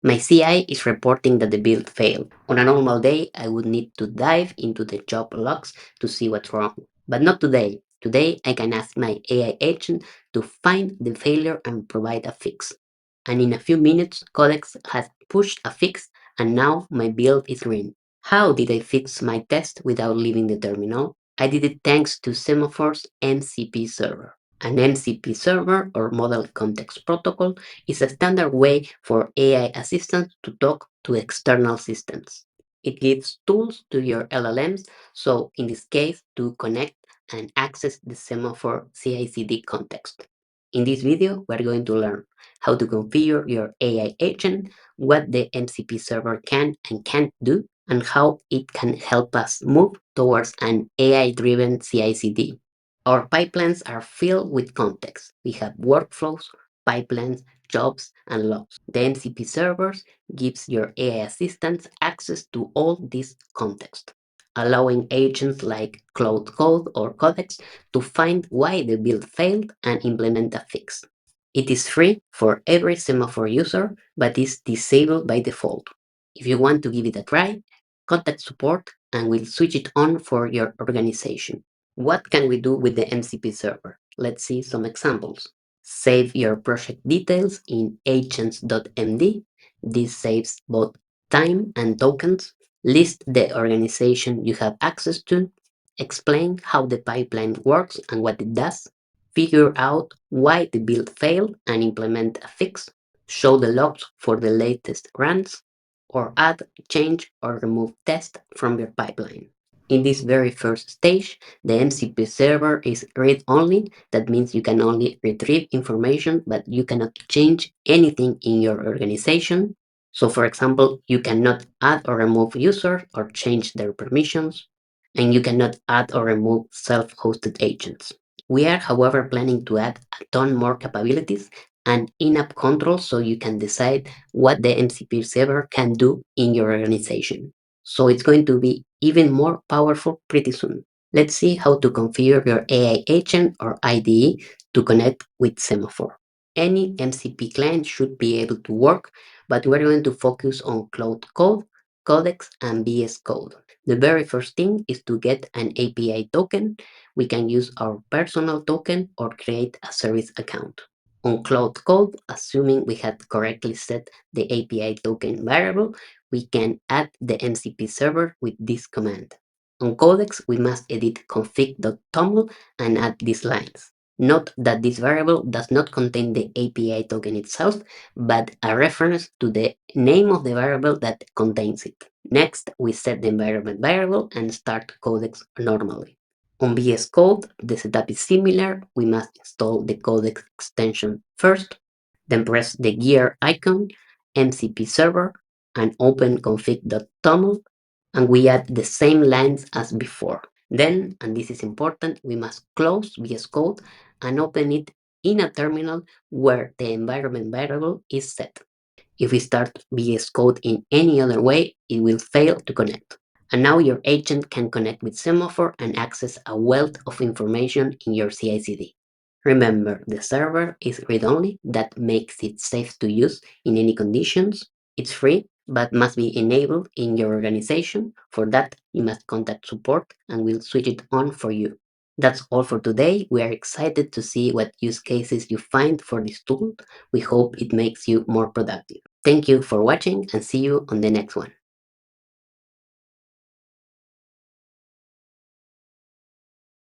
My CI is reporting that the build failed. On a normal day, I would need to dive into the job logs to see what's wrong. But not today. Today, I can ask my AI agent to find the failure and provide a fix. And in a few minutes, Codex has pushed a fix, and now my build is green. How did I fix my test without leaving the terminal? I did it thanks to Semaphore's MCP server. An MCP server, or Model Context Protocol, is a standard way for AI assistants to talk to external systems. It gives tools to your LLMs, so in this case, to connect and access the Semaphore CI/CD context. In this video, we're going to learn how to configure your AI agent, what the MCP server can and can't do, and how it can help us move towards an AI-driven CI/CD. Our pipelines are filled with context. We have workflows, pipelines, jobs, and logs. The MCP servers gives your AI assistants access to all this context, allowing agents like Claude Code or Codex to find why the build failed and implement a fix. It is free for every Semaphore user, but is disabled by default. If you want to give it a try, contact support and we'll switch it on for your organization. What can we do with the MCP server? Let's see some examples. Save your project details in agents.md. This saves both time and tokens. List the organization you have access to. Explain how the pipeline works and what it does. Figure out why the build failed and implement a fix. Show the logs for the latest runs. Or add, change, or remove tests from your pipeline. In this very first stage, the MCP server is read-only. That means you can only retrieve information, but you cannot change anything in your organization. So for example, you cannot add or remove users or change their permissions, and you cannot add or remove self-hosted agents. We are, however, planning to add a ton more capabilities and in-app controls so you can decide what the MCP server can do in your organization. So it's going to be even more powerful pretty soon. Let's see how to configure your AI agent or IDE to connect with Semaphore. Any MCP client should be able to work, but we're going to focus on Claude Code, Codex, and VS Code. The very first thing is to get an API token. We can use our personal token or create a service account. On Claude Code, assuming we had correctly set the API token variable, we can add the MCP server with this command. On Codex, we must edit config.toml and add these lines. Note that this variable does not contain the API token itself, but a reference to the name of the variable that contains it. Next, we set the environment variable and start Codex normally. On VS Code, the setup is similar. We must install the Codex extension first, then press the gear icon, MCP server, and open config.toml, and we add the same lines as before. Then, and this is important, we must close VS Code and open it in a terminal where the environment variable is set. If we start VS Code in any other way, it will fail to connect. And now your agent can connect with Semaphore and access a wealth of information in your CI/CD. Remember, the server is read-only. That makes it safe to use in any conditions. It's free, but must be enabled in your organization. For that, you must contact support and we'll switch it on for you. That's all for today. We are excited to see what use cases you find for this tool. We hope it makes you more productive. Thank you for watching and see you on the next one.